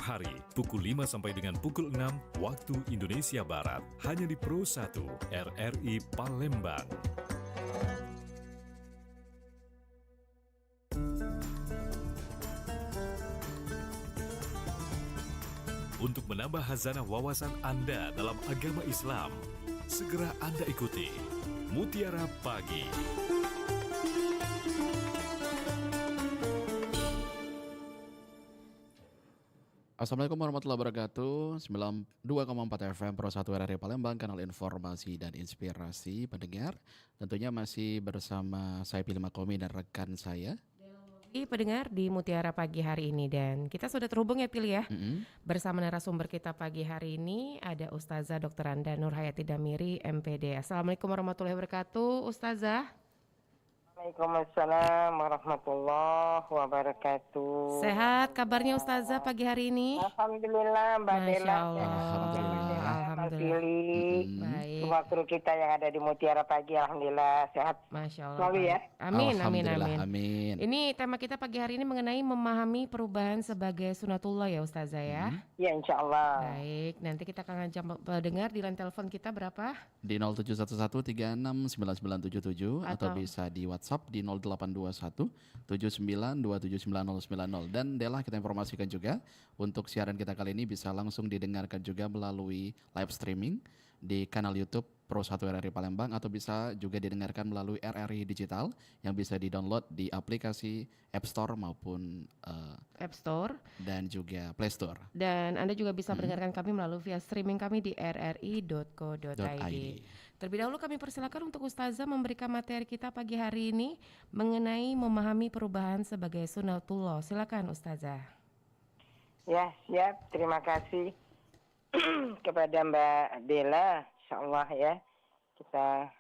hari pukul 5 sampai dengan pukul 6 waktu Indonesia Barat hanya di Pro 1 RRI Palembang. Untuk menambah hazanah wawasan Anda dalam agama Islam, segera Anda ikuti Mutiara Pagi. Assalamualaikum warahmatullahi wabarakatuh. 92,4 FM Pro 1 RRI Palembang, kanal informasi dan inspirasi pendengar. Tentunya masih bersama saya Pilih Makomi dan rekan saya pendengar di Mutiara Pagi hari ini, dan kita sudah terhubung ya Pilih ya. Bersama narasumber kita pagi hari ini ada Ustazah Dr. Anda Nurhayati Damiri MPD. Assalamualaikum warahmatullahi wabarakatuh Ustazah. Waalaikumsalam warahmatullahi wabarakatuh. Sehat kabarnya Ustazah pagi hari ini? Alhamdulillah Mbak Masya Dela. Allah. Alhamdulillah. Baik. Semua kru kita yang ada di Mutiara Pagi, alhamdulillah sehat. Masya Allah. Selalu ya. Amin, amin, Alhamdulillah, amin. amin. Ini tema kita pagi hari ini mengenai memahami perubahan sebagai sunatullah ya Ustazah ya. Ya insya Allah. Baik, nanti kita akan ngajak dengar di line telepon kita berapa? Di 0711369977 atau bisa di WhatsApp di 0821 79279090. Dan Dela, kita informasikan juga untuk siaran kita kali ini bisa langsung didengarkan juga melalui live streaming di kanal YouTube Pro 1 RRI Palembang, atau bisa juga didengarkan melalui RRI Digital yang bisa di-download di aplikasi App Store maupun App Store. dan juga Play Store. Dan Anda juga bisa mendengarkan kami melalui via streaming kami di rri.co.id. Terlebih dahulu kami persilakan untuk Ustazah memberikan materi kita pagi hari ini mengenai memahami perubahan sebagai sunatullah. Silakan Ustazah. Ya siap. Terima kasih kepada Mbak Dela. Insyaallah ya kita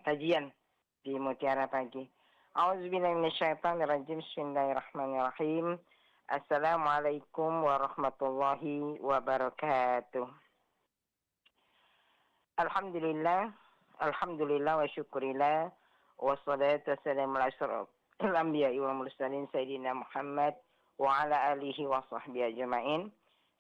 kajian di Mutiara Pagi. A'udzubillahi minasyaitonirrajim. Bismillahirrahmanirrahim. Assalamualaikum warahmatullahi wabarakatuh. Alhamdulillah wa syukurillah wassalatu wassalamu ala asyrofil anbiya'i wal mursalin sayyidina Muhammad wa ala alihi wa sahbihi ajma'in.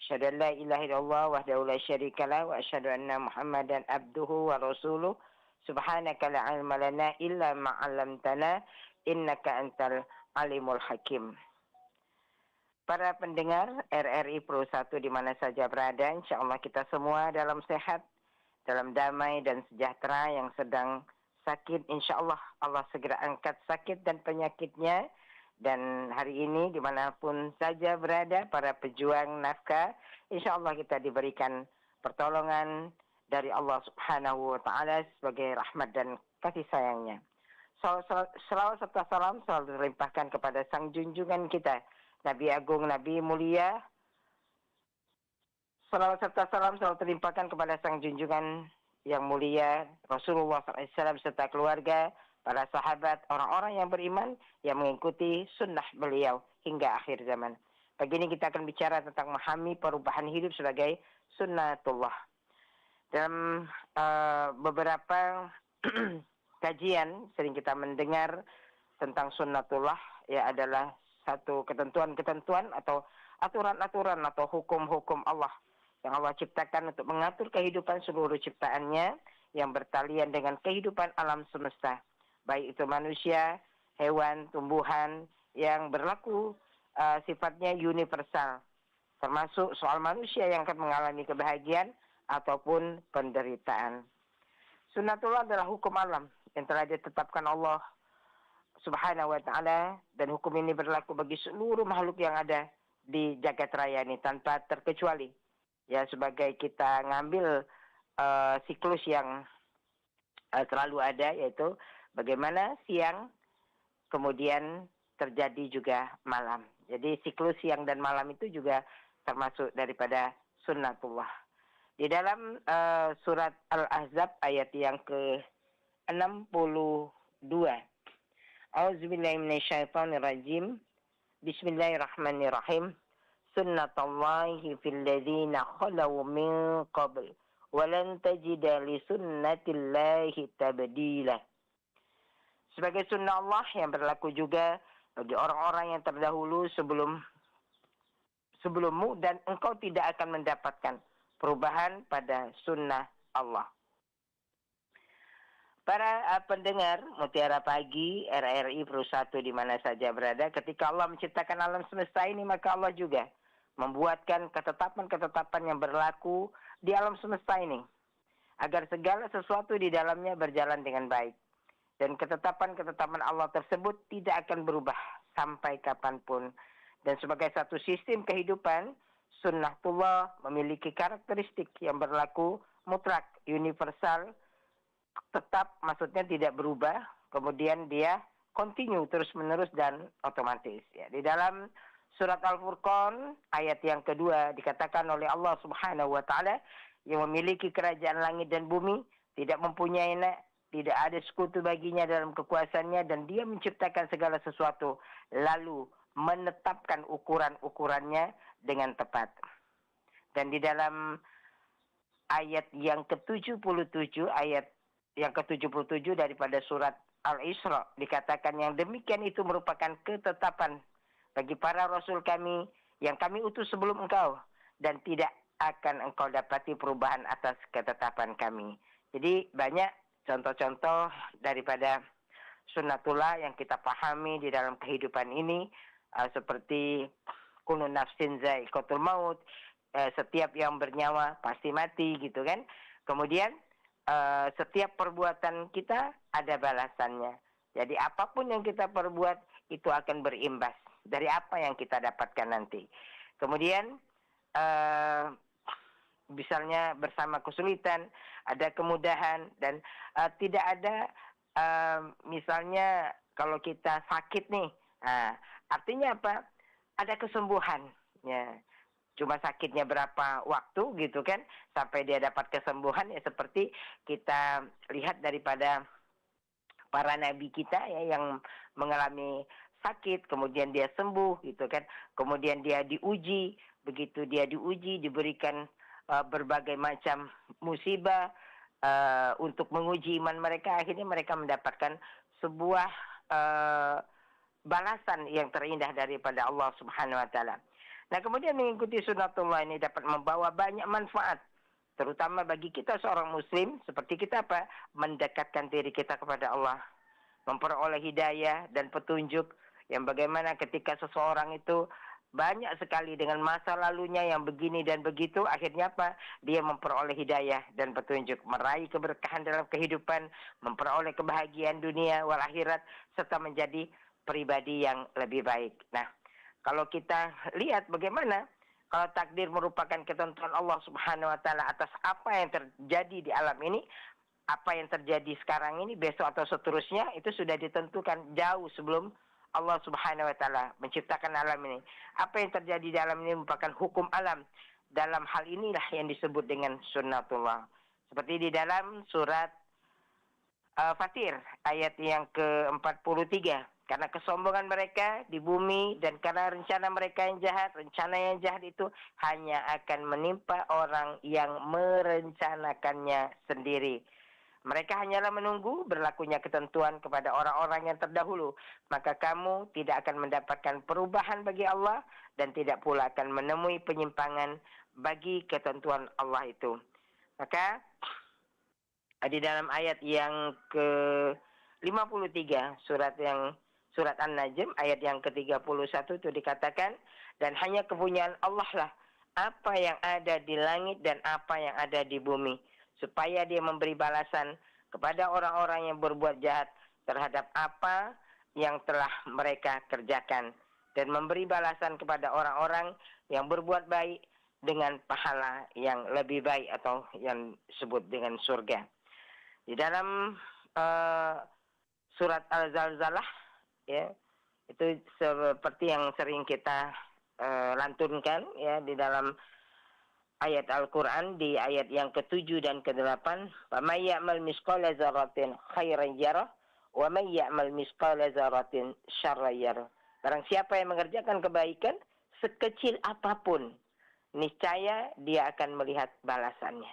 Asyhadu an la ilaha illallah wahdahu la syarikalah wa asyhadu anna Muhammadan abduhu wa rasuluh. Subhanaka la ilma lana illa ma 'allamtana innaka antal alimul hakim. Para pendengar RRI Pro 1 di mana saja berada, insyaallah kita semua dalam sehat, dalam damai dan sejahtera. Yang sedang sakit, insyaallah Allah segera angkat sakit dan penyakitnya. Dan hari ini dimanapun saja berada para pejuang nafkah, insyaallah kita diberikan pertolongan dari Allah Subhanahu wa Ta'ala sebagai rahmat dan kasih sayangnya. Selawat serta salam selalu dilimpahkan kepada sang junjungan kita, Nabi Agung, Nabi Mulia. Selawat serta salam selalu terlimpahkan kepada sang junjungan yang mulia Rasulullah SAW serta keluarga, para sahabat, orang-orang yang beriman yang mengikuti sunnah beliau hingga akhir zaman. Pagi ini kita akan bicara tentang memahami perubahan hidup sebagai sunnatullah. Dalam beberapa kajian sering kita mendengar tentang sunnatullah, ya adalah satu ketentuan-ketentuan atau aturan-aturan atau hukum-hukum Allah yang Allah ciptakan untuk mengatur kehidupan seluruh ciptaannya yang bertalian dengan kehidupan alam semesta. Baik itu manusia, hewan, tumbuhan yang berlaku sifatnya universal. Termasuk soal manusia yang akan mengalami kebahagiaan ataupun penderitaan. Sunnatullah adalah hukum alam yang telah ditetapkan Allah Subhanahu wa Ta'ala, dan hukum ini berlaku bagi seluruh makhluk yang ada di jagat raya ini tanpa terkecuali. Ya, sebagai kita ngambil siklus yang selalu ada, yaitu bagaimana siang kemudian terjadi juga malam. Jadi siklus siang dan malam itu juga termasuk daripada sunnatullah. Di dalam surat Al-Ahzab ayat yang ke-62. A'udzubillahi minasyaitonirrajim. Bismillahirrahmanirrahim. Sunnatullahi fil ladzina khalaw min qabl wa lan tajida li sunnatillahi tabdila. Sebagai sunnah Allah yang berlaku juga bagi orang-orang yang terdahulu sebelum sebelummu dan engkau tidak akan mendapatkan perubahan pada sunnah Allah. Para pendengar Mutiara Pagi RRI Pro 1 di mana saja berada, ketika Allah menciptakan alam semesta ini, maka Allah juga membuatkan ketetapan-ketetapan yang berlaku di alam semesta ini, agar segala sesuatu di dalamnya berjalan dengan baik. Dan ketetapan-ketetapan Allah tersebut tidak akan berubah sampai kapanpun. Dan sebagai satu sistem kehidupan, sunnatullah memiliki karakteristik yang berlaku mutlak, universal, tetap, maksudnya tidak berubah, kemudian dia continue terus-menerus dan otomatis. Ya, di dalam surat Al-Furqan ayat yang kedua dikatakan oleh Allah Subhanahu wa taala, yang memiliki kerajaan langit dan bumi, tidak mempunyai anak, tidak ada sekutu baginya dalam kekuasaannya, dan dia menciptakan segala sesuatu lalu menetapkan ukuran-ukurannya dengan tepat. Dan di dalam ayat yang ke-77, ayat yang ke-77 daripada surat Al-Isra dikatakan, yang demikian itu merupakan ketetapan bagi para rasul kami yang kami utus sebelum engkau, dan tidak akan engkau dapati perubahan atas ketetapan kami. Jadi banyak contoh-contoh daripada sunnatullah yang kita pahami di dalam kehidupan ini, seperti kullu nafsin za'iqatul maut, setiap yang bernyawa pasti mati, gitu kan. Kemudian setiap perbuatan kita ada balasannya. Jadi apapun yang kita perbuat itu akan berimbas dari apa yang kita dapatkan nanti. Kemudian misalnya bersama kesulitan ada kemudahan, dan tidak ada misalnya kalau kita sakit nih, artinya apa? Ada kesembuhan. Ya. Cuma sakitnya berapa waktu gitu kan sampai dia dapat kesembuhan, ya seperti kita lihat daripada para nabi kita ya, yang mengalami sakit kemudian dia sembuh gitu kan, kemudian dia diuji, begitu dia diuji diberikan berbagai macam musibah untuk menguji iman mereka, akhirnya mereka mendapatkan sebuah balasan yang terindah daripada Allah Subhanahu wa taala. Nah, kemudian mengikuti sunnatullah ini dapat membawa banyak manfaat, terutama bagi kita seorang muslim, seperti kita apa? Mendekatkan diri kita kepada Allah, memperoleh hidayah dan petunjuk, yang bagaimana ketika seseorang itu banyak sekali dengan masa lalunya yang begini dan begitu, akhirnya apa? Dia memperoleh hidayah dan petunjuk, meraih keberkahan dalam kehidupan, memperoleh kebahagiaan dunia wal akhirat, serta menjadi pribadi yang lebih baik. Nah, kalau kita lihat bagaimana kalau takdir merupakan ketentuan Allah Subhanahu wa taala atas apa yang terjadi di alam ini, apa yang terjadi sekarang ini, besok atau seterusnya, itu sudah ditentukan jauh sebelum Allah Subhanahu wa taala menciptakan alam ini. Apa yang terjadi di alam ini merupakan hukum alam. Dalam hal inilah yang disebut dengan sunnatullah. Seperti di dalam surat Fatir ayat yang ke-43. Karena kesombongan mereka di bumi dan karena rencana mereka yang jahat, rencana yang jahat itu hanya akan menimpa orang yang merencanakannya sendiri. Mereka hanyalah menunggu berlakunya ketentuan kepada orang-orang yang terdahulu. Maka kamu tidak akan mendapatkan perubahan bagi Allah dan tidak pula akan menemui penyimpangan bagi ketentuan Allah itu. Maka di dalam ayat yang ke-53 surat An-Najm ayat yang ke-31 itu dikatakan, dan hanya kepunyaan Allah lah apa yang ada di langit dan apa yang ada di bumi, supaya dia memberi balasan kepada orang-orang yang berbuat jahat terhadap apa yang telah mereka kerjakan, dan memberi balasan kepada orang-orang yang berbuat baik dengan pahala yang lebih baik atau yang disebut dengan surga. Di dalam surat Al-Zalzalah, ya, itu seperti yang sering kita lantunkan ya di dalam ayat Al-Quran, di ayat yang ke-7 dan ke-8, وَمَنْ يَعْمَلْ مِثْقَالَ ذَرَّةٍ خَيْرًا يَرَهُ وَمَنْ يَعْمَلْ مِثْقَالَ ذَرَّةٍ شَرًّا يَرَهُ. Barang siapa yang mengerjakan kebaikan sekecil apapun, niscaya dia akan melihat balasannya.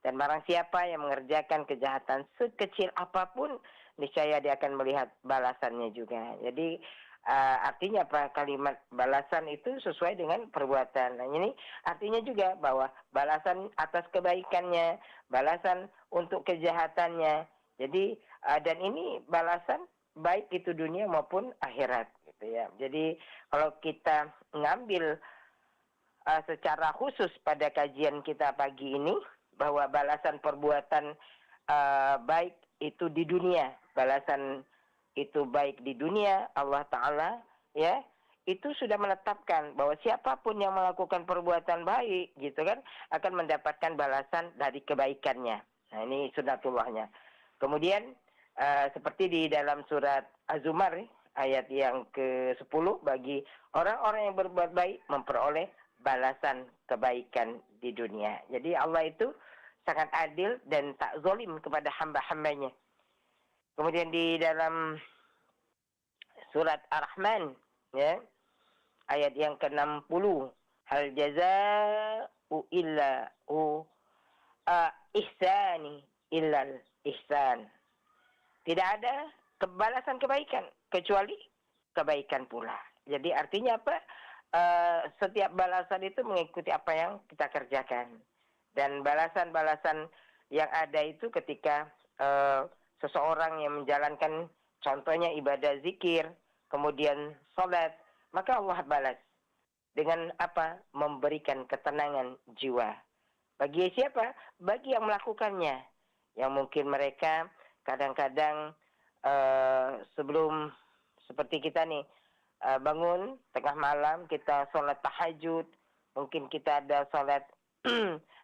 Dan barang siapa yang mengerjakan kejahatan sekecil apapun, niscaya dia akan melihat balasannya juga. Jadi Artinya apa? Kalimat balasan itu sesuai dengan perbuatan. Nah, ini artinya juga bahwa balasan atas kebaikannya, balasan untuk kejahatannya. Jadi dan ini balasan baik itu dunia maupun akhirat gitu ya. Jadi kalau kita ngambil secara khusus pada kajian kita pagi ini bahwa balasan perbuatan baik itu di dunia, balasan itu baik di dunia, Allah Ta'ala ya itu sudah menetapkan bahwa siapapun yang melakukan perbuatan baik gitu kan akan mendapatkan balasan dari kebaikannya. Nah, ini sunnatullahnya. Kemudian seperti di dalam surat Az-Zumar ayat yang ke-10, bagi orang-orang yang berbuat baik memperoleh balasan kebaikan di dunia. Jadi Allah itu sangat adil dan tak zalim kepada hamba-hambanya. Kemudian di dalam surat Ar-Rahman ya, ayat yang ke-60, hal jazaa'u illa ihsani illal ihsan. Tidak ada kebalasan kebaikan kecuali kebaikan pula. Jadi artinya apa? Setiap balasan itu mengikuti apa yang kita kerjakan. Dan balasan-balasan yang ada itu ketika seseorang yang menjalankan contohnya ibadah zikir, kemudian sholat, maka Allah balas dengan apa? Memberikan ketenangan jiwa. Bagi siapa? Bagi yang melakukannya. Yang mungkin mereka kadang-kadang sebelum seperti kita nih bangun tengah malam kita sholat tahajud, mungkin kita ada sholat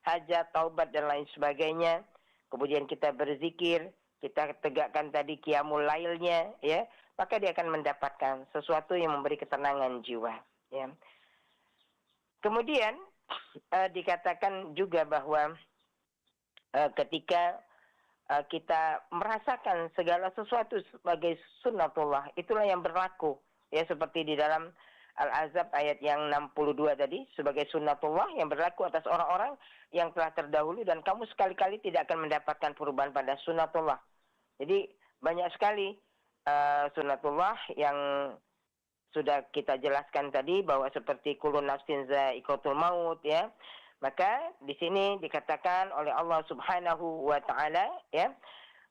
hajat, taubat dan lain sebagainya. Kemudian kita berzikir, kita tegakkan tadi qiyamul lailnya, ya, maka dia akan mendapatkan sesuatu yang memberi ketenangan jiwa. Ya. Kemudian dikatakan juga bahwa ketika kita merasakan segala sesuatu sebagai sunnatullah, itulah yang berlaku. Ya, seperti di dalam Al-Ahzab ayat yang 62 tadi, sebagai sunnatullah yang berlaku atas orang-orang yang telah terdahulu dan kamu sekali-kali tidak akan mendapatkan perubahan pada sunnatullah. Jadi banyak sekali sunnatullah yang sudah kita jelaskan tadi bahwa seperti kullu nafsin za'iqatul maut ya. Maka di sini dikatakan oleh Allah Subhanahu wa taala ya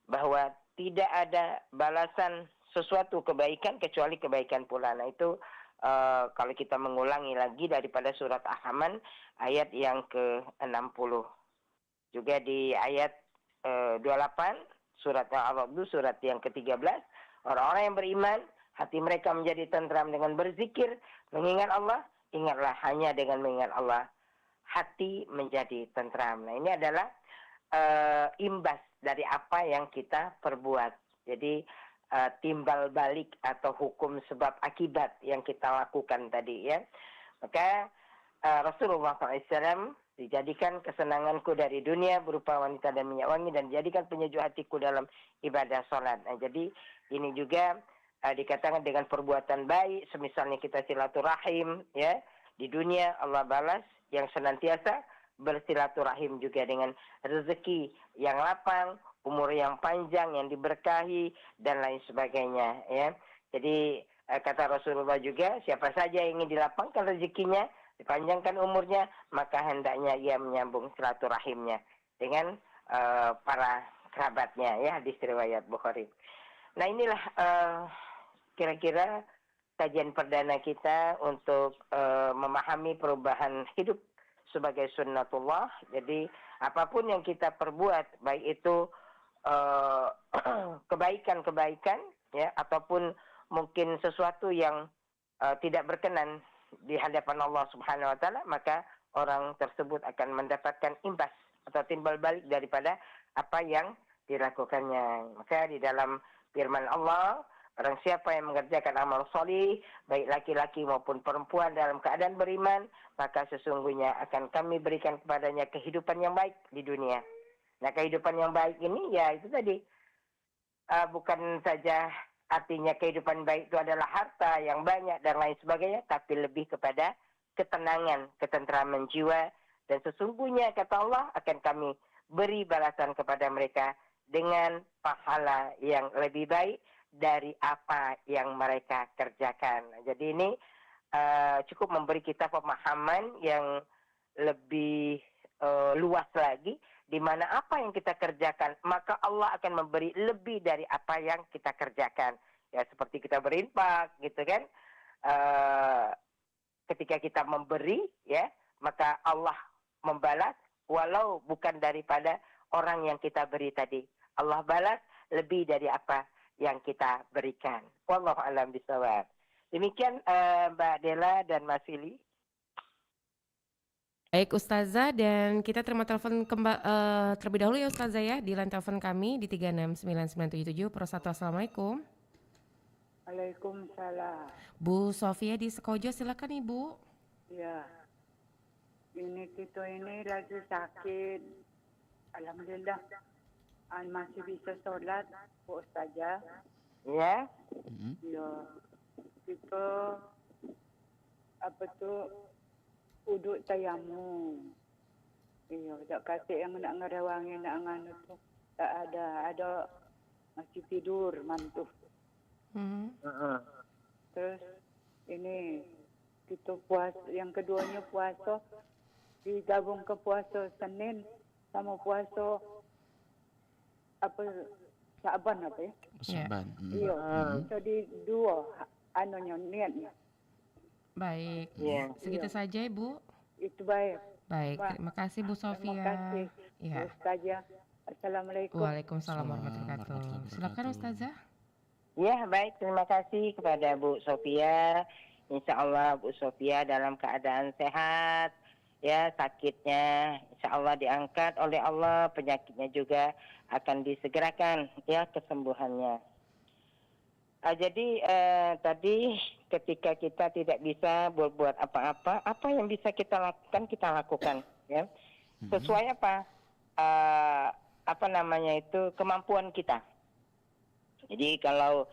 bahwa tidak ada balasan sesuatu kebaikan kecuali kebaikan pula. Nah itu kalau kita mengulangi lagi daripada surat Ar-Rahman ayat yang ke-60. Juga di ayat 28 surat Al-Arab, surat yang ke-13, orang-orang yang beriman hati mereka menjadi tentram dengan berzikir, mengingat Allah, ingatlah hanya dengan mengingat Allah hati menjadi tentram. Nah, ini adalah imbas dari apa yang kita perbuat. Jadi timbal balik atau hukum sebab akibat yang kita lakukan tadi ya. Maka Rasulullah SAW dijadikan kesenanganku dari dunia berupa wanita dan minyak wangi dan dijadikan penyejuk hatiku dalam ibadah sholat. Nah, jadi ini juga dikatakan dengan perbuatan baik, semisalnya kita silaturahim ya, di dunia Allah balas yang senantiasa bersilaturahim juga dengan rezeki yang lapang, umur yang panjang yang diberkahi dan lain sebagainya ya. Jadi kata Rasulullah juga, siapa saja yang ingin dilapangkan rezekinya, dipanjangkan umurnya, maka hendaknya ia menyambung silaturahimnya dengan para kerabatnya ya, hadis riwayat Bukhari. Nah, inilah kira-kira kajian perdana kita untuk memahami perubahan hidup sebagai sunnatullah. Jadi apapun yang kita perbuat, baik itu kebaikan-kebaikan ya ataupun mungkin sesuatu yang tidak berkenan di hadapan Allah Subhanahu wa taala, maka orang tersebut akan mendapatkan imbas atau timbal balik daripada apa yang dilakukannya. Maka di dalam firman Allah, barang siapa yang mengerjakan amal solih, baik laki-laki maupun perempuan dalam keadaan beriman, maka sesungguhnya akan kami berikan kepadanya kehidupan yang baik di dunia. Nah, kehidupan yang baik ini ya itu tadi, bukan saja artinya kehidupan baik itu adalah harta yang banyak dan lain sebagainya, tapi lebih kepada ketenangan, ketentraman jiwa. Dan sesungguhnya kata Allah akan kami beri balasan kepada mereka dengan pahala yang lebih baik dari apa yang mereka kerjakan. Jadi ini cukup memberi kita pemahaman yang lebih luas lagi, di mana apa yang kita kerjakan, maka Allah akan memberi lebih dari apa yang kita kerjakan. Ya, seperti kita berinfak, gitu kan. Ketika kita memberi, ya, maka Allah membalas walau bukan daripada orang yang kita beri tadi. Allah balas lebih dari apa yang kita berikan. Wallahu a'lam bishawab. Demikian Mbak Dela dan Mas Fili. Baik Ustazah, dan kita terima telepon terlebih dahulu ya Ustazah ya, di line telepon kami di 369977 Pro 1. Assalamualaikum. Waalaikumsalam. Bu Sofia di Sekojo, silakan Ibu. Ya, ini kita ini lagi sakit. Alhamdulillah, masih bisa sholat, Bu Ustazah. Ya. Ya, kita uduk tayamum. Iya, tak kasih yang nak ngerawangi nak nganu tu. Tak ada masih tidur mantuk. Terus ini kita puasa, yang keduanya puasa digabung ke puasa Senin sama puasa Sa'ban apa ya? Saban. Iya, jadi dua niatnya. Baik, Ya. segitu saja Ibu. Itu baik. Baik, terima kasih Bu Sofia. Terima kasih. Ya. Ustazah. Assalamualaikum. Waalaikumsalam warahmatullahi wabarakatuh. Warahmatullahi Silakan wabarakatuh. Ustazah. Ya, baik. Terima kasih kepada Bu Sofia. Insya Allah Bu Sofia dalam keadaan sehat. Ya, sakitnya insya Allah diangkat oleh Allah. Penyakitnya juga akan disegerakan ya kesembuhannya. Jadi tadi ketika kita tidak bisa berbuat apa-apa, apa yang bisa kita lakukan ya. Sesuai kemampuan kita. Jadi kalau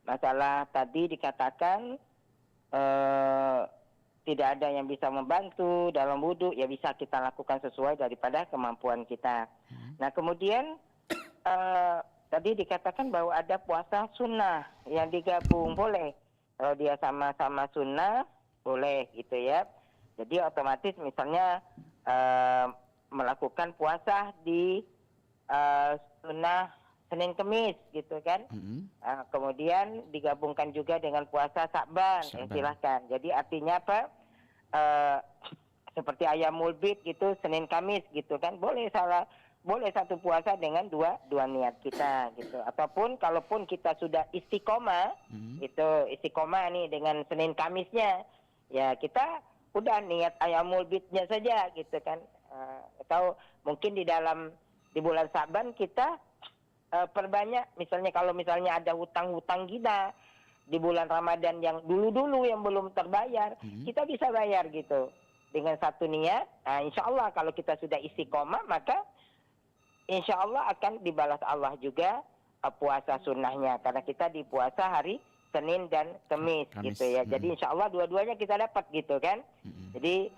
masalah tadi dikatakan tidak ada yang bisa membantu dalam wudhu, ya bisa kita lakukan sesuai daripada kemampuan kita. Nah kemudian tadi dikatakan bahwa ada puasa sunnah yang digabung, boleh. Kalau dia sama-sama sunnah, boleh gitu ya. Jadi otomatis misalnya melakukan puasa di sunnah Senin Kemis gitu kan. Kemudian digabungkan juga dengan puasa Sa'ban. Silahkan. Jadi artinya apa? Seperti Ayyamul Bid gitu, Senin Kamis gitu kan. Boleh satu puasa dengan dua niat kita gitu. Ataupun kalaupun kita sudah istiqomah, itu istiqomah nih dengan Senin Kamisnya, ya kita udah niat Ayyamul Bidnya saja gitu kan. Atau mungkin di bulan Sa'ban kita perbanyak, misalnya kalau misalnya ada hutang-hutang kita di bulan Ramadan yang dulu-dulu yang belum terbayar, kita bisa bayar gitu dengan satu niat. Nah, insya Allah kalau kita sudah istiqomah, maka insya Allah akan dibalas Allah juga puasa sunnahnya, karena kita di puasa hari Senin dan Kamis gitu ya. Jadi insya Allah dua-duanya kita dapat gitu kan. Jadi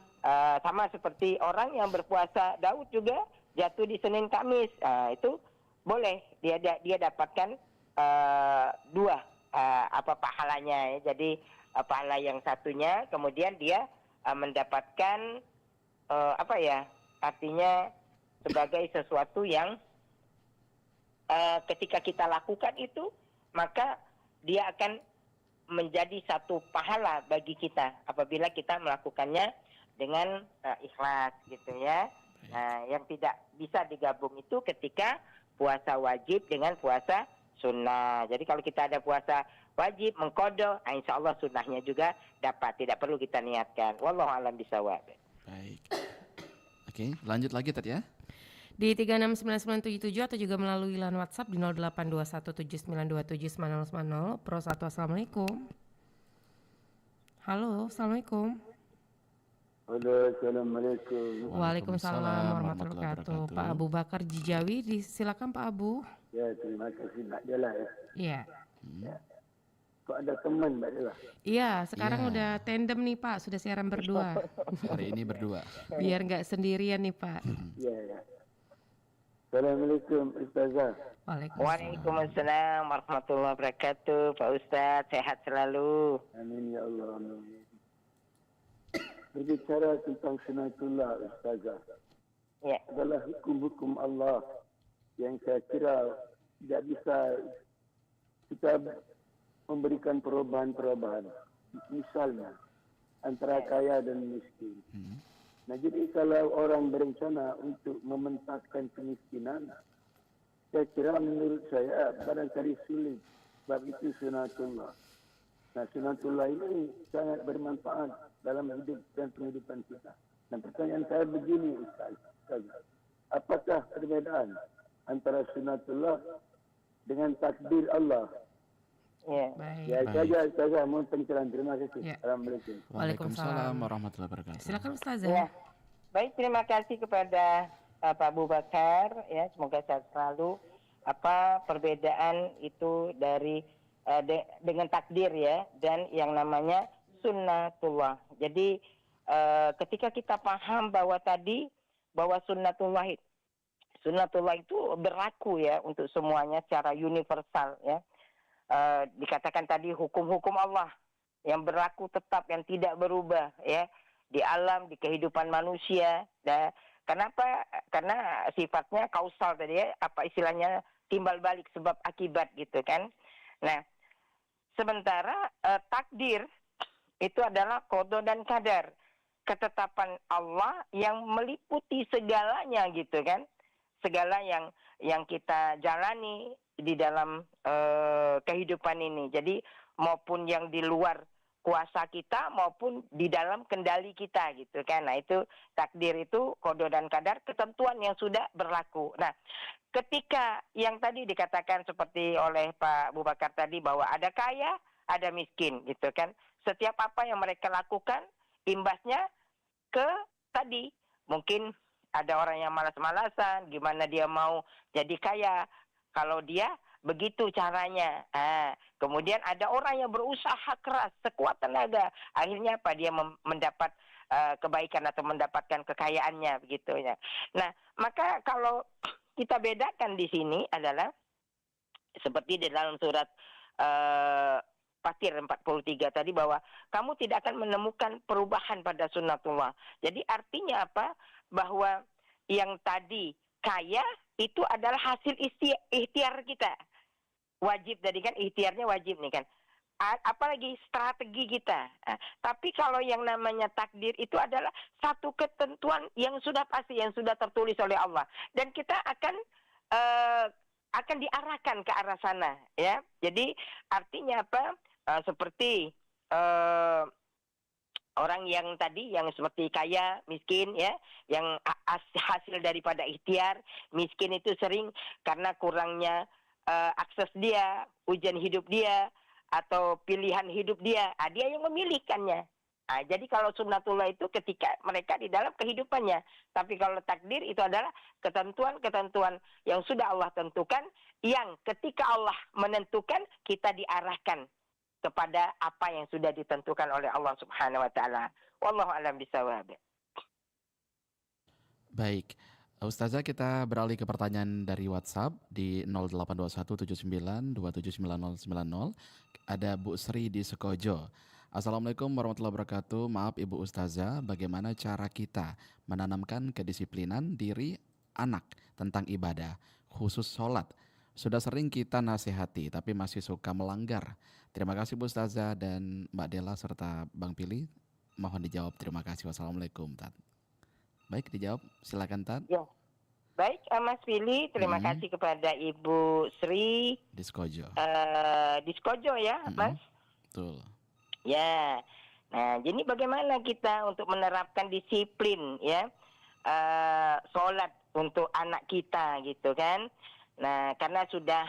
sama seperti orang yang berpuasa Daud juga jatuh di Senin Kamis, itu boleh dia dapatkan dua pahalanya ya. Jadi pahala yang satunya kemudian dia mendapatkan artinya sebagai sesuatu yang ketika kita lakukan itu, maka dia akan menjadi satu pahala bagi kita apabila kita melakukannya dengan ikhlas gitu ya. Nah, yang tidak bisa digabung itu ketika puasa wajib dengan puasa sunnah. Jadi kalau kita ada puasa wajib mengkodo, insya Allah sunnahnya juga dapat. Tidak perlu kita niatkan. Wallahu a'lam bishawab. Baik. Oke, lanjut lagi tadi ya. Di 369977 atau juga melalui line WhatsApp di 082179279090 Pro 1. Assalamualaikum. Halo, Assalamualaikum. Assalamualaikum. Waalaikumsalam warahmatullahi wabarakatuh. Pak Abu Bakar Jijawi, silakan Pak Abu. Ya, terima kasih Mbak Dela ya. Iya. Kok ada teman Mbak Dela? Iya, sekarang Iya. udah tandem nih Pak, sudah siaran berdua. Hari ini berdua. Biar nggak sendirian nih Pak. Iya, ya. Assalamualaikum Ustazah. Waalaikumsalam. Waalaikumsalam warahmatullahi wabarakatuh. Pak Ustadz, sehat selalu. Amin ya Allah. Amin. Berbicara tentang sunatullah Ustazah, Ya, adalah hukum-hukum Allah yang saya kira tidak bisa kita memberikan perubahan-perubahan. Misalnya antara kaya dan miskin. Nah, jadi kalau orang berencana untuk mementaskan kemiskinan, saya kira menurut saya barangkali sulit. Sebab itu sunatullah. Nah, sunatullah ini sangat bermanfaat dalam hidup dan kehidupan kita. Dan pertanyaan saya begini, Ustaz. Apakah perbedaan antara sunatullah dengan takdir Allah? ya. Baik. Ya, saja Ustazah, mohon pencerahan. Terima kasih. Ya. Assalamualaikum. Waalaikumsalam warahmatullahi wabarakatuh. Silakan Ustazah. Ya. Baik, terima kasih kepada Pak Abu Bakar, ya, semoga sehat selalu. Apa perbedaan itu dari dengan takdir, ya, dan yang namanya sunnatullah. Jadi ketika kita paham bahwa sunnatullah itu berlaku, ya, untuk semuanya secara universal, ya. Dikatakan tadi hukum-hukum Allah yang berlaku tetap, yang tidak berubah, ya, di alam, di kehidupan manusia. Kenapa? Karena sifatnya kausal tadi, ya, apa istilahnya, timbal balik, sebab akibat, gitu kan. Nah, sementara takdir itu adalah qada dan qadar, ketetapan Allah yang meliputi segalanya, gitu kan. Segala yang kita jalani di dalam kehidupan ini. Jadi maupun yang di luar kuasa kita maupun di dalam kendali kita, gitu kan. Nah, itu takdir, itu qada dan qadar, ketentuan yang sudah berlaku. Nah, ketika yang tadi dikatakan seperti oleh Pak Abu Bakar tadi bahwa ada kaya, ada miskin, gitu kan. Setiap apa yang mereka lakukan imbasnya ke tadi. Mungkin ada orang yang malas-malasan, gimana dia mau jadi kaya kalau dia begitu caranya. Kemudian ada orang yang berusaha keras sekuat tenaga, akhirnya apa, dia mendapat kebaikan atau mendapatkan kekayaannya, begitu ya. Nah, maka kalau kita bedakan di sini adalah seperti di dalam surat Fatir 43 tadi, bahwa kamu tidak akan menemukan perubahan pada sunnatullah. Jadi artinya apa? Bahwa yang tadi kaya itu adalah hasil ikhtiar kita. Wajib tadi kan, ikhtiarnya wajib nih kan. Apalagi strategi kita. Tapi kalau yang namanya takdir itu adalah satu ketentuan yang sudah pasti, yang sudah tertulis oleh Allah. Dan kita akan diarahkan ke arah sana, ya. Jadi artinya apa? Seperti orang yang tadi, yang seperti kaya, miskin, ya, yang hasil daripada ikhtiar. Miskin itu sering karena kurangnya akses dia, ujian hidup dia, atau pilihan hidup dia. Dia yang memilihkannya. Jadi kalau sunnatullah itu ketika mereka di dalam kehidupannya. Tapi kalau takdir itu adalah ketentuan-ketentuan yang sudah Allah tentukan, yang ketika Allah menentukan, kita diarahkan kepada apa yang sudah ditentukan oleh Allah Subhanahu wa taala. Wallahu a'lam bishawab. Baik. Ustazah, kita beralih ke pertanyaan dari WhatsApp di 082179279090. Ada Bu Sri di Sekojo. Assalamualaikum warahmatullahi wabarakatuh. Maaf Ibu Ustazah, bagaimana cara kita menanamkan kedisiplinan diri anak tentang ibadah, khusus sholat? Sudah sering kita nasihati, tapi masih suka melanggar. Terima kasih Bu Ustazah dan Mbak Dela serta Bang Pili. Mohon dijawab. Terima kasih. Wassalamualaikum, Tat. Baik, dijawab. Silakan, Tat. Ya. Baik, Mas Pili, terima kasih kepada Ibu Sri Di Sekojo. di Sekojo, ya, Mas. Betul. Ya. Nah, jadi bagaimana kita untuk menerapkan disiplin, ya, sholat untuk anak kita, gitu kan? Nah, karena sudah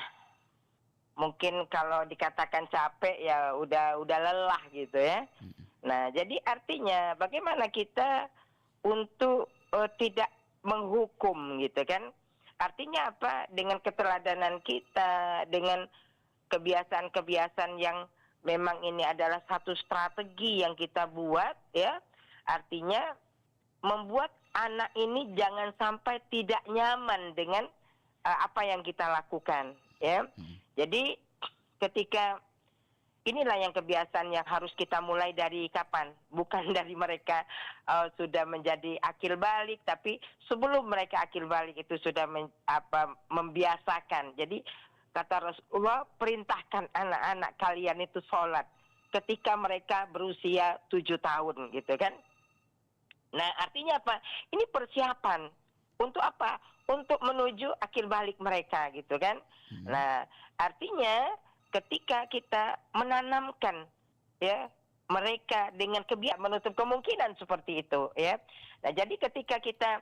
mungkin kalau dikatakan capek, ya udah lelah, gitu ya. Nah, jadi artinya bagaimana kita untuk tidak menghukum, gitu kan? Artinya apa? Dengan keteladanan kita, dengan kebiasaan-kebiasaan yang memang ini adalah satu strategi yang kita buat, ya. Artinya membuat anak ini jangan sampai tidak nyaman dengan apa yang kita lakukan, ya. Jadi ketika inilah yang kebiasaan yang harus kita mulai dari kapan? Bukan dari mereka sudah menjadi akil balik, tapi sebelum mereka akil balik itu sudah membiasakan. Jadi kata Rasulullah, perintahkan anak-anak kalian itu sholat ketika mereka berusia 7 tahun, gitu kan? Nah, artinya apa? Ini persiapan untuk apa? Untuk menuju akil balik mereka, gitu kan? Nah, artinya ketika kita menanamkan ya mereka dengan kebiasaan menutup kemungkinan seperti itu ya. Nah, jadi ketika kita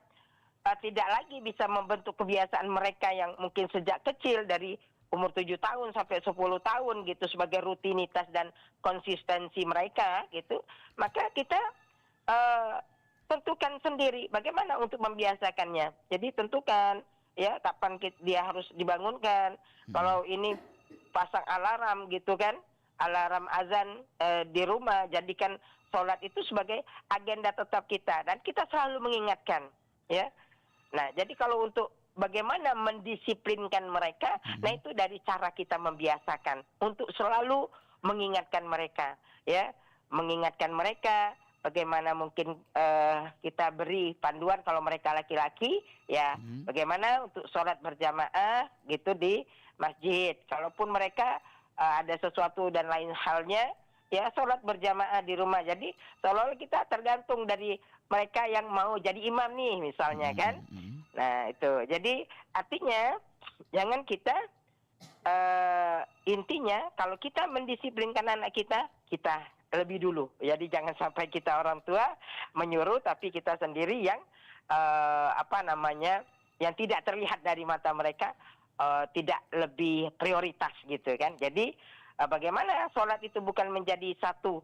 tidak lagi bisa membentuk kebiasaan mereka yang mungkin sejak kecil dari umur 7 tahun sampai 10 tahun gitu sebagai rutinitas dan konsistensi mereka gitu, maka kita tentukan sendiri bagaimana untuk membiasakannya. Jadi tentukan ya kapan dia harus dibangunkan. Kalau ini pasang alarm gitu kan, alarm azan di rumah, jadikan sholat itu sebagai agenda tetap kita dan kita selalu mengingatkan ya. Nah, jadi kalau untuk bagaimana mendisiplinkan mereka, nah itu dari cara kita membiasakan untuk selalu mengingatkan mereka ya, mengingatkan mereka bagaimana mungkin kita beri panduan kalau mereka laki-laki ya, bagaimana untuk sholat berjamaah gitu di masjid. Kalaupun mereka ada sesuatu dan lain halnya, ya sholat berjamaah di rumah. Jadi seolah-olah kita tergantung dari mereka yang mau jadi imam nih misalnya kan. Nah itu. Jadi artinya jangan kita intinya kalau kita mendisiplinkan anak kita lebih dulu. Jadi jangan sampai kita orang tua menyuruh tapi kita sendiri yang yang tidak terlihat dari mata mereka tidak lebih prioritas gitu kan. Jadi bagaimana sholat itu bukan menjadi satu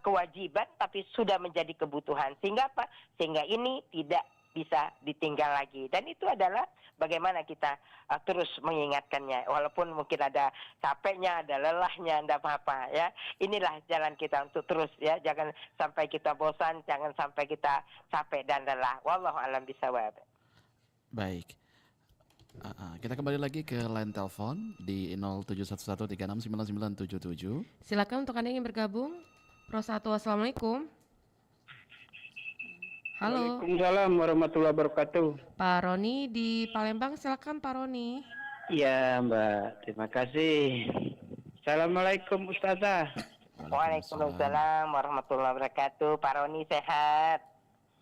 kewajiban tapi sudah menjadi kebutuhan. Sehingga apa? Sehingga ini tidak bisa ditinggal lagi. Dan itu adalah bagaimana kita terus mengingatkannya. Walaupun mungkin ada capeknya, ada lelahnya, tidak apa-apa ya. Inilah jalan kita untuk terus ya. Jangan sampai kita bosan, jangan sampai kita capek dan lelah. Wallahu a'lam bishawab. Baik. Kita kembali lagi ke line telepon di 0711369977. Silakan untuk Anda yang ingin bergabung. Pro 1, Assalamualaikum. Halo. Waalaikumsalam warahmatullahi wabarakatuh. Pak Roni di Palembang, silakan Pak Roni. Iya Mbak, terima kasih. Assalamualaikum Ustazah. Waalaikumsalam warahmatullahi wabarakatuh. Pak Roni sehat?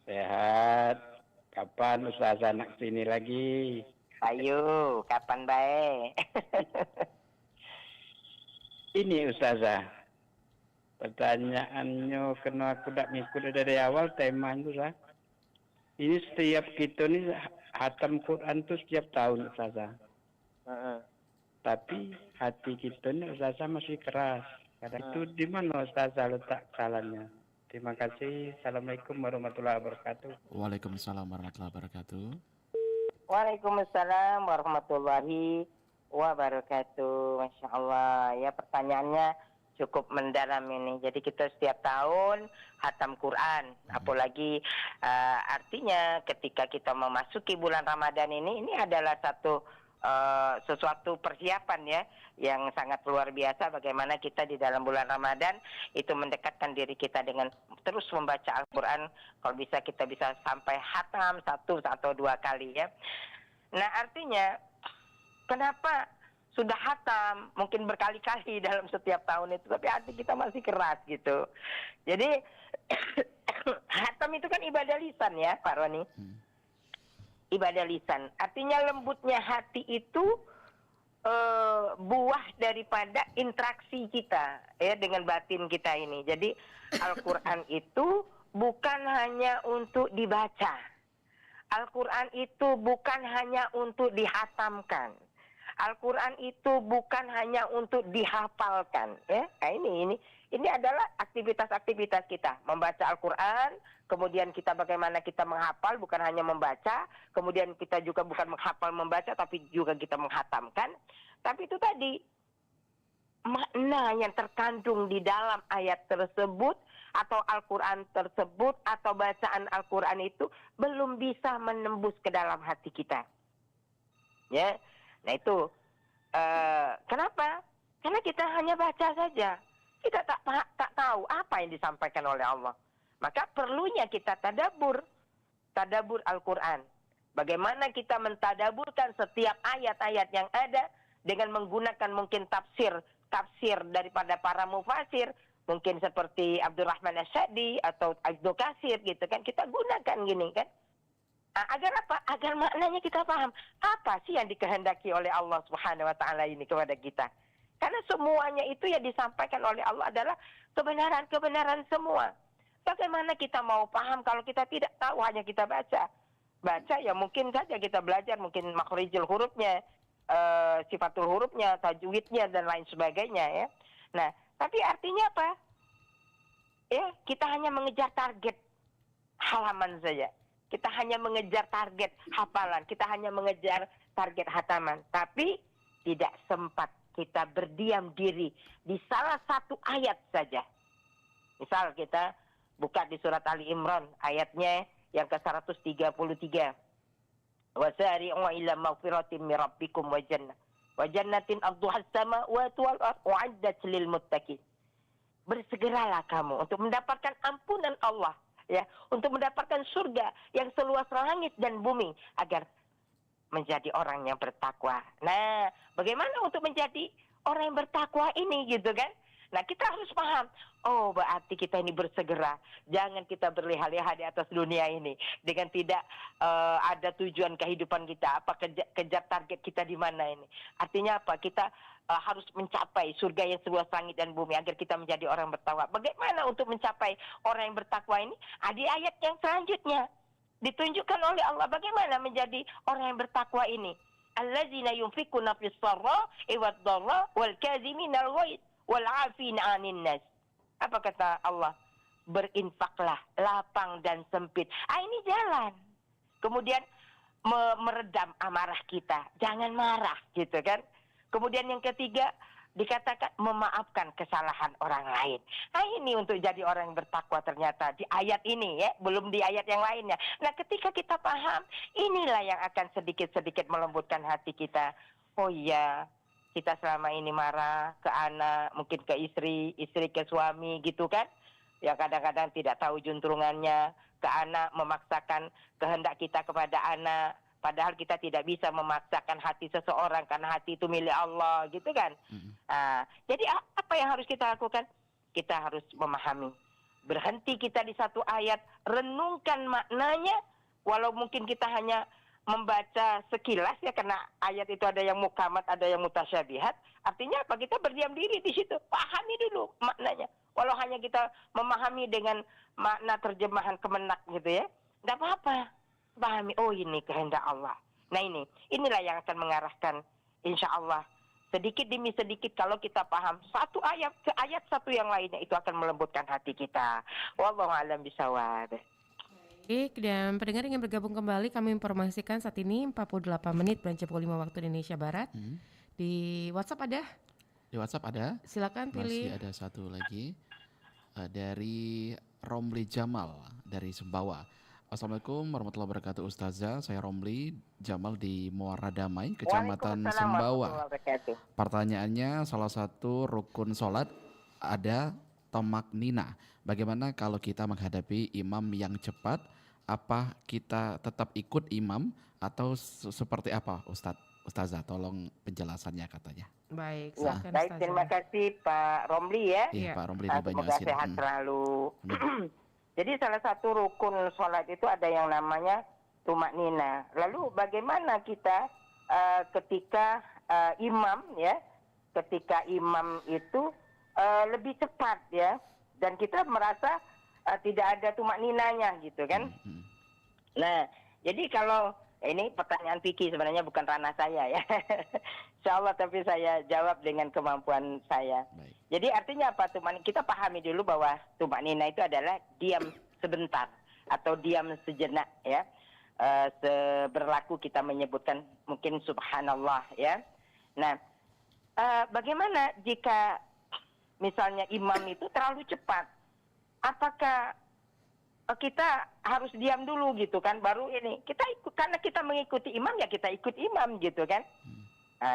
Sehat. Kapan Ustazah nak sini lagi? Ayo, kapan baik? Ini Ustazah, pertanyaannya kena aku tak ngikut dari awal temanya Ustazah. Ini setiap kita ni hatam Quran tu setiap tahun Ustazah. Tapi hati kita ni Ustazah masih keras. Kadang itu di mana Ustazah letak salahnya? Terima kasih. Assalamualaikum warahmatullahi wabarakatuh. Waalaikumsalam warahmatullahi wabarakatuh. Waalaikumsalam warahmatullahi wabarakatuh. Masya Allah. Ya, pertanyaannya cukup mendalam ini. Jadi kita setiap tahun hatam Quran. Apalagi artinya ketika kita memasuki bulan Ramadan ini adalah sesuatu persiapan ya yang sangat luar biasa bagaimana kita di dalam bulan Ramadan itu mendekatkan diri kita dengan terus membaca Al-Quran. Kalau bisa kita bisa sampai hatam 1 atau 2 kali ya. Nah artinya kenapa sudah hatam mungkin berkali-kali dalam setiap tahun itu tapi hati kita masih keras gitu. Jadi hatam itu kan ibadah lisan ya Pak Roni. Ibadah lisan. Artinya lembutnya hati itu buah daripada interaksi kita ya dengan batin kita ini. Jadi Al-Quran itu bukan hanya untuk dibaca. Al-Quran itu bukan hanya untuk dihatamkan. Al-Quran itu bukan hanya untuk dihafalkan ya. Nah, ini adalah aktivitas-aktivitas kita. Membaca Al-Quran, kemudian kita bagaimana kita menghafal, bukan hanya membaca. Kemudian kita juga bukan menghafal membaca, tapi juga kita menghatamkan. Tapi itu tadi, makna yang terkandung di dalam ayat tersebut, atau Al-Quran tersebut, atau bacaan Al-Quran itu, belum bisa menembus ke dalam hati kita. Ya, nah itu kenapa? Karena kita hanya baca saja, kita tak tahu apa yang disampaikan oleh Allah. Maka perlunya kita tadabur Al-Quran. Bagaimana kita mentadaburkan setiap ayat-ayat yang ada dengan menggunakan mungkin tafsir daripada para mufasir, mungkin seperti Abdurrahman As-Sa'di atau Ibnu Katsir gitu kan, kita gunakan gini kan. Nah, agar apa? Agar maknanya kita paham apa sih yang dikehendaki oleh Allah Subhanahu wa taala ini kepada kita. Karena semuanya itu yang disampaikan oleh Allah adalah kebenaran semua. Bagaimana kita mau paham kalau kita tidak tahu, hanya kita baca? Baca ya mungkin saja kita belajar mungkin makhrijul hurufnya, sifatul hurufnya, tajwidnya dan lain sebagainya ya. Nah, tapi artinya apa? Ya, kita hanya mengejar target halaman saja. Kita hanya mengejar target hafalan, kita hanya mengejar target hataman, tapi tidak sempat kita berdiam diri di salah satu ayat saja. Misal kita buka di surat Ali Imran ayatnya yang ke-133. Wasari'u ila maghfiratin min rabbikum wa jannatin arduha as-samawati wal ardu u'iddat lil muttaqin. Bersegeralah kamu untuk mendapatkan ampunan Allah, ya, untuk mendapatkan surga yang seluas langit dan bumi agar menjadi orang yang bertakwa. Nah, bagaimana untuk menjadi orang yang bertakwa ini gitu kan? Nah, kita harus paham. Oh, berarti kita ini bersegera. Jangan kita berleha-leha di atas dunia ini dengan tidak ada tujuan kehidupan kita. Apa kejar target kita di mana ini? Artinya apa? Kita harus mencapai surga yang seluas langit dan bumi agar kita menjadi orang bertakwa. Bagaimana untuk mencapai orang yang bertakwa ini? Di ayat yang selanjutnya ditunjukkan oleh Allah bagaimana menjadi orang yang bertakwa ini. Allazina yunfikuna fis sarra wad dharra wal kaziminal ghaidh wal 'afina 'anil nas. Apa kata Allah? Berinfaklah lapang dan sempit. Ini jalan. Kemudian meredam amarah kita. Jangan marah gitu kan. Kemudian yang ketiga dikatakan memaafkan kesalahan orang lain. Nah, ini untuk jadi orang yang bertakwa ternyata di ayat ini ya, belum di ayat yang lainnya. Nah, ketika kita paham, inilah yang akan sedikit-sedikit melembutkan hati kita. Oh iya, kita selama ini marah ke anak, mungkin ke istri ke suami gitu kan. Yang kadang-kadang tidak tahu juntrungannya, ke anak memaksakan kehendak kita kepada anak. Padahal kita tidak bisa memaksakan hati seseorang karena hati itu milik Allah gitu kan. Jadi apa yang harus kita lakukan? Kita harus memahami. Berhenti kita di satu ayat, renungkan maknanya. Walau mungkin kita hanya membaca sekilas ya, karena ayat itu ada yang mukamat, ada yang mutasyabihat. Artinya apa? Kita berdiam diri di situ, pahami dulu maknanya. Walau hanya kita memahami dengan makna terjemahan kemenak gitu ya, tidak apa-apa. Pahami, oh ini kehendak Allah. Nah inilah yang akan mengarahkan insya Allah sedikit demi sedikit. Kalau kita paham satu ayat ke ayat satu yang lainnya, itu akan melembutkan hati kita. Wallahu a'lam bishawab. Baik, dan pendengar yang bergabung kembali, kami informasikan saat ini 48 menit beranjak pukul 5 waktu Indonesia Barat. Di WhatsApp ada? Di WhatsApp ada. Silakan pilih. Masih ada satu lagi dari Romli Jamal dari Sumbawa. Assalamualaikum warahmatullahi wabarakatuh Ustazah. Saya Romli Jamal di Muara Damai, Kecamatan Sumbawa. Pertanyaannya, salah satu rukun sholat ada tomak nina. Bagaimana kalau kita menghadapi imam yang cepat? Apa kita tetap ikut imam atau seperti apa Ustazah? Tolong penjelasannya katanya. Baik, Ya, silakan baik, Ustazah. terima kasih Pak Romli ya. Iya, Pak Romli di Semoga Banyuasin. sehat selalu. Jadi salah satu rukun sholat itu ada yang namanya tumak nina. Lalu bagaimana kita ketika imam ya, ketika imam itu lebih cepat ya, dan kita merasa tidak ada tumak ninanya gitu kan. Nah, jadi kalau ini pertanyaan fikih sebenarnya bukan ranah saya ya. Insya Allah, tapi saya jawab dengan kemampuan saya. Baik. Jadi artinya apa? Kita pahami dulu bahwa tumak nina itu adalah diam sebentar atau diam sejenak ya. Berlaku kita menyebutkan mungkin subhanallah ya. Nah, bagaimana jika misalnya imam itu terlalu cepat? Apakah kita harus diam dulu gitu kan, baru ini kita ikut, karena kita mengikuti imam ya kita ikut imam gitu kan.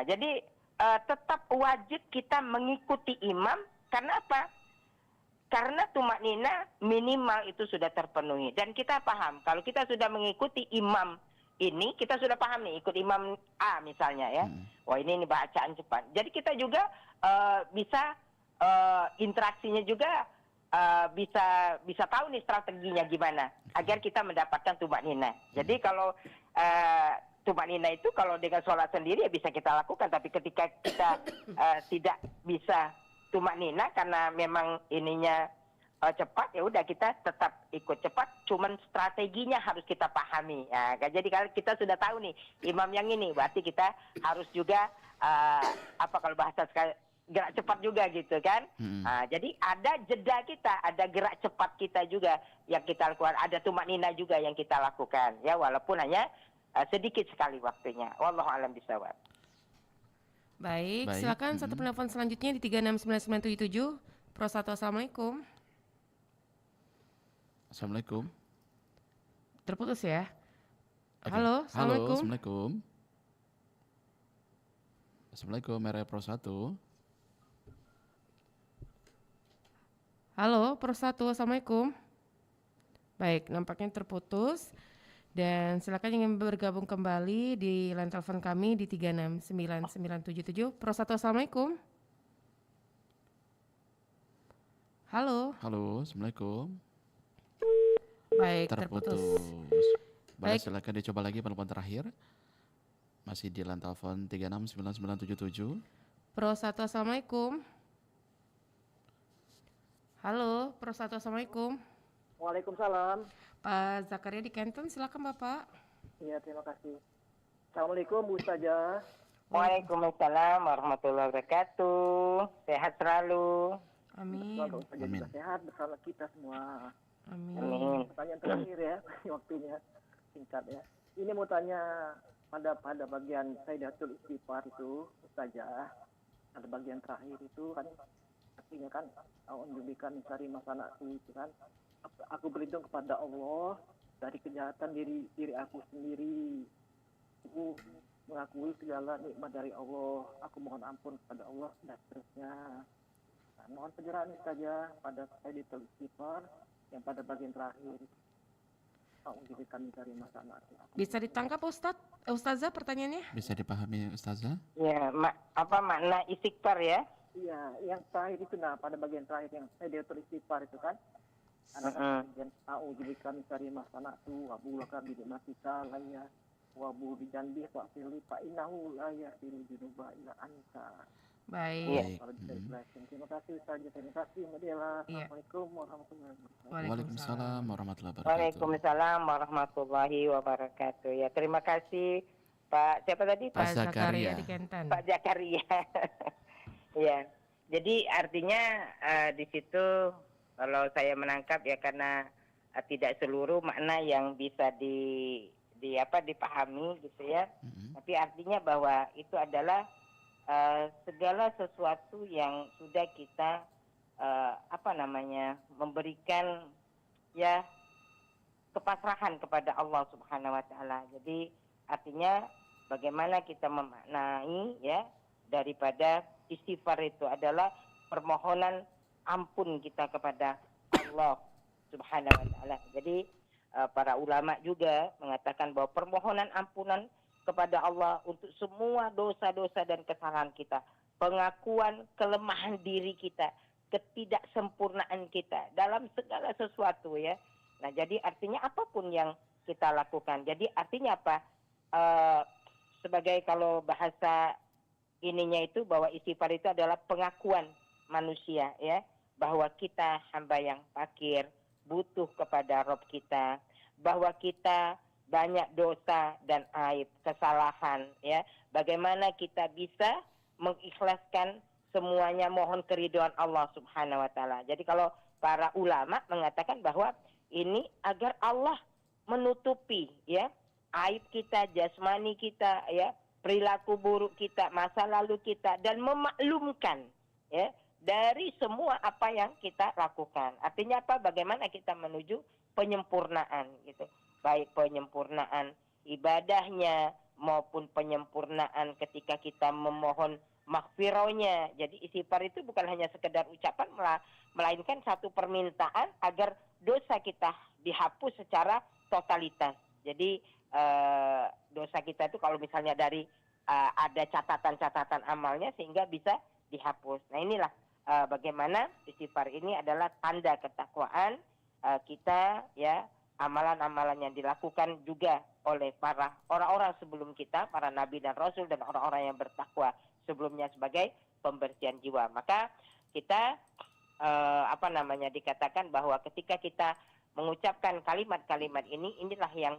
Jadi tetap wajib kita mengikuti imam. Karena apa? Karena tumaknina minimal itu sudah terpenuhi, dan kita paham kalau kita sudah mengikuti imam ini, kita sudah paham nih ikut imam A misalnya ya. Wah ini bacaan cepat. Jadi kita juga bisa interaksinya juga bisa tahu nih strateginya gimana agar kita mendapatkan tumaknina. Jadi kalau tumaknina itu kalau dengan sholat sendiri ya bisa kita lakukan, tapi ketika kita tidak bisa tumaknina karena memang ininya cepat, ya udah kita tetap ikut cepat, cuman strateginya harus kita pahami. Ya, jadi kalau kita sudah tahu nih imam yang ini, berarti kita harus juga kalau bahasa gerak cepat juga gitu kan. Jadi ada jeda kita, ada gerak cepat kita juga yang kita lakukan, ada tumaknina juga yang kita lakukan ya, walaupun hanya sedikit sekali waktunya. Wallahu a'lam bishawab. Baik, silakan satu penelpon selanjutnya di 369977. Pro 1, assalamualaikum. Assalamualaikum. Terputus ya. Oke. Halo, assalamualaikum. Assalamualaikum. Assalamualaikum, RRI Pro 1. Halo, Pro 1, assalamualaikum. Baik, nampaknya terputus. Dan silakan yang bergabung kembali di line telepon kami di 369977. Pro 1, assalamualaikum. Halo. Halo, assalamualaikum. Baik, Terputus. Baik. Baik, silakan dicoba lagi penelpon terakhir. Masih di line telepon 369977. Pro 1, assalamualaikum. Halo, Pro 1, assalamualaikum. Waalaikumsalam. Pak Zakaria di Kenton, silakan Bapak. Iya, terima kasih. Assalamualaikum Bu Ustazah. Waalaikumsalam warahmatullahi wabarakatuh. Sehat selalu. Amin. Semoga Ustazah juga sehat bersama kita semua. Amin. Pertanyaan terakhir ya, waktunya singkat ya. Ini mau tanya pada bagian Sayyidatul Istighfar itu, Ustazah. Ada bagian terakhir itu kan artinya kan menjadikan mencari masalah itu kan. Aku berlindung kepada Allah dari kejahatan diri aku sendiri. Aku mengakui segala nikmat dari Allah. Aku mohon ampun kepada Allah dan seterusnya. Nah, mohon pencerahan saja pada Sayyidatul Istighfar yang pada bagian terakhir. Menjadikan mencari masalah. Bisa ditangkap Ustazah pertanyaannya? Bisa dipahami Ustazah? Ya, apa makna istighfar ya? Iya, yang terakhir itu pada bagian terakhir yang Sayyidatul Istighfar itu kan. Ada bagian jadikan mencari masalah tu Abu Bakar bin Masika laya wa bu bijanbi wa fili fa innahu la yafiru junuba ila anta. Baik. Terima kasih Ustaz, terima kasih Mbak Dela. Assalamualaikum warahmatullahi wabarakatuh. Waalaikumsalam warahmatullahi wabarakatuh. Waalaikumsalam warahmatullahi wabarakatuh. Ya, terima kasih Pak siapa tadi? Pak Zakaria di Kenton. Pak Zakaria. Ya. Jadi artinya di situ kalau saya menangkap ya karena tidak seluruh makna yang bisa dipahami gitu ya. Tapi artinya bahwa itu adalah segala sesuatu yang sudah kita memberikan ya kepasrahan kepada Allah Subhanahu wa taala. Jadi artinya bagaimana kita memaknai ya daripada istighfar itu adalah permohonan ampun kita kepada Allah Subhanahu wa taala. Jadi para ulama juga mengatakan bahwa permohonan ampunan kepada Allah untuk semua dosa-dosa dan kesalahan kita, pengakuan kelemahan diri kita, ketidaksempurnaan kita dalam segala sesuatu ya. Nah, jadi artinya apapun yang kita lakukan. Jadi artinya apa? Sebagai kalau bahasa ininya itu bahwa istighfar itu adalah pengakuan manusia ya, bahwa kita hamba yang fakir, butuh kepada Rabb kita, bahwa kita banyak dosa dan aib, kesalahan ya. Bagaimana kita bisa mengikhlaskan semuanya, mohon keridhaan Allah Subhanahu wa taala. Jadi kalau para ulama mengatakan bahwa ini agar Allah menutupi ya aib kita, jasmani kita ya, perilaku buruk kita, masa lalu kita, dan memaklumkan ya dari semua apa yang kita lakukan. Artinya apa? Bagaimana kita menuju penyempurnaan gitu. Baik penyempurnaan ibadahnya maupun penyempurnaan ketika kita memohon maghfirahnya. Jadi istighfar itu bukan hanya sekedar ucapan, melainkan satu permintaan agar dosa kita dihapus secara totalitas. Jadi dosa kita itu kalau misalnya dari ada catatan-catatan amalnya sehingga bisa dihapus. Nah inilah bagaimana istighfar ini adalah tanda ketakwaan kita, ya, amalan-amalan yang dilakukan juga oleh para orang-orang sebelum kita, para nabi dan rasul dan orang-orang yang bertakwa sebelumnya sebagai pembersihan jiwa. Maka kita dikatakan bahwa ketika kita mengucapkan kalimat-kalimat ini, inilah yang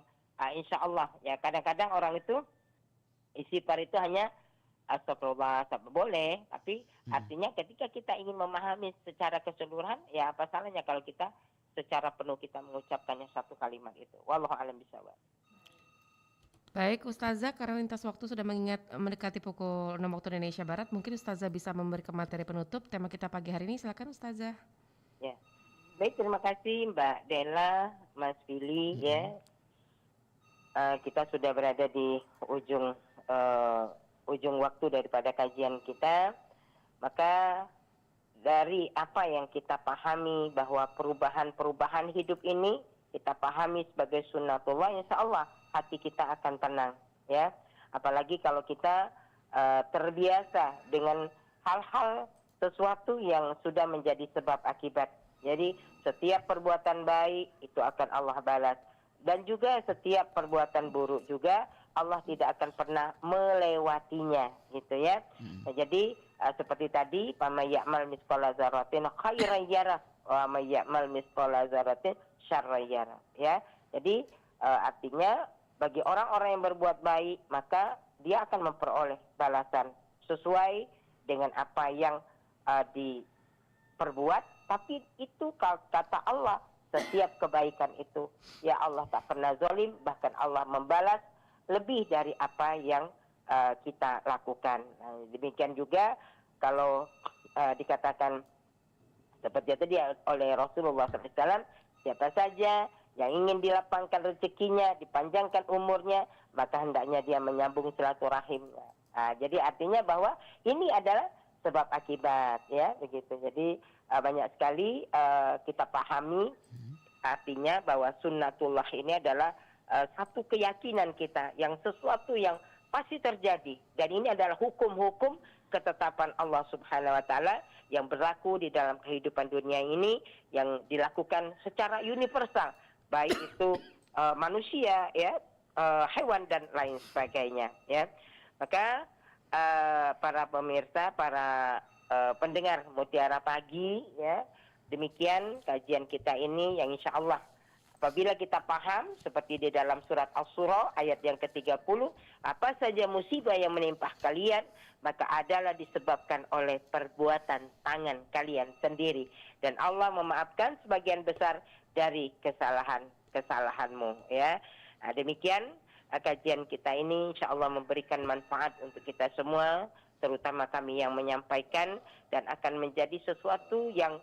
insya Allah, ya, kadang-kadang orang itu istighfar itu hanya astagfirullah, boleh, tapi artinya ketika kita ingin memahami secara keseluruhan, ya apa salahnya kalau kita secara penuh kita mengucapkannya satu kalimat itu. Wallahu a'lam bishawab. Baik Ustazah, karena lintas waktu sudah mendekati pukul 6 waktu Indonesia Barat, mungkin Ustazah bisa memberikan materi penutup tema kita pagi hari ini. Silakan Ustazah. Ya, baik, terima kasih Mbak Dela, Mas Fili, ya. Kita sudah berada di ujung waktu daripada kajian kita. Maka dari apa yang kita pahami bahwa perubahan hidup ini kita pahami sebagai sunnatullah, insya Allah hati kita akan tenang, ya. Apalagi kalau kita terbiasa dengan hal-hal sesuatu yang sudah menjadi sebab akibat. Jadi setiap perbuatan baik itu akan Allah balas, dan juga setiap perbuatan buruk juga Allah tidak akan pernah melewatinya, gitu ya. Nah, jadi seperti tadi, "Faman ya'mal mithqala dzarratin khairan yarah wa may ya'mal mithqala dzarratin syarran yarah." Ya. Jadi artinya bagi orang-orang yang berbuat baik, maka dia akan memperoleh balasan sesuai dengan apa yang diperbuat. Tapi itu kata Allah, setiap kebaikan itu, ya Allah tak pernah zalim, bahkan Allah membalas lebih dari apa yang kita lakukan. Nah, demikian juga kalau dikatakan seperti tadi oleh Rasulullah SAW, siapa saja yang ingin dilapangkan rezekinya, dipanjangkan umurnya, maka hendaknya dia menyambung silaturahim. Jadi artinya bahwa ini adalah sebab akibat, ya, begitu. Jadi banyak sekali kita pahami artinya bahwa sunnatullah ini adalah satu keyakinan kita yang sesuatu yang pasti terjadi, dan ini adalah hukum-hukum ketetapan Allah Subhanahu wa taala yang berlaku di dalam kehidupan dunia ini, yang dilakukan secara universal, baik itu manusia, ya, hewan dan lain sebagainya, ya. Maka para pemirsa, para pendengar Mutiara Pagi, ya, demikian kajian kita ini yang insya Allah apabila kita paham seperti di dalam surat Asy-Syura ayat yang ke-30, apa saja musibah yang menimpa kalian, maka adalah disebabkan oleh perbuatan tangan kalian sendiri. Dan Allah memaafkan sebagian besar dari kesalahanmu, ya. Nah, demikian kajian kita ini insya Allah memberikan manfaat untuk kita semua, terutama kami yang menyampaikan, dan akan menjadi sesuatu yang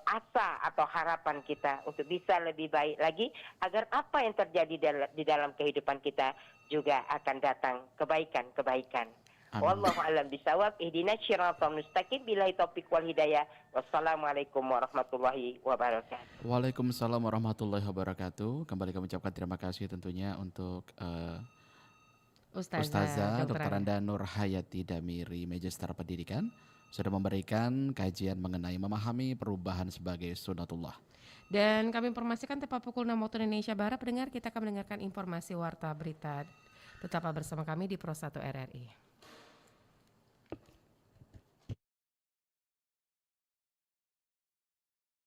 asa atau harapan kita untuk bisa lebih baik lagi, agar apa yang terjadi di dalam kehidupan kita juga akan datang kebaikan-kebaikan. Wallahu a'lam bishawab. Ihdinas siratal mustaqim, billahi taufiq wal hidayah. Wassalamualaikum warahmatullahi wabarakatuh. Waalaikumsalam warahmatullahi wabarakatuh. Kembali kami ucapkan terima kasih tentunya untuk Ustazah Dr. Anda Nur Hayati Damiri, Magister Pendidikan, sudah memberikan kajian mengenai memahami perubahan sebagai sunnatullah. Dan kami informasikan tepat pukul 6 waktu Indonesia Barat, pendengar, kita akan mendengarkan informasi warta berita. Tetaplah bersama kami di Pro 1 RRI.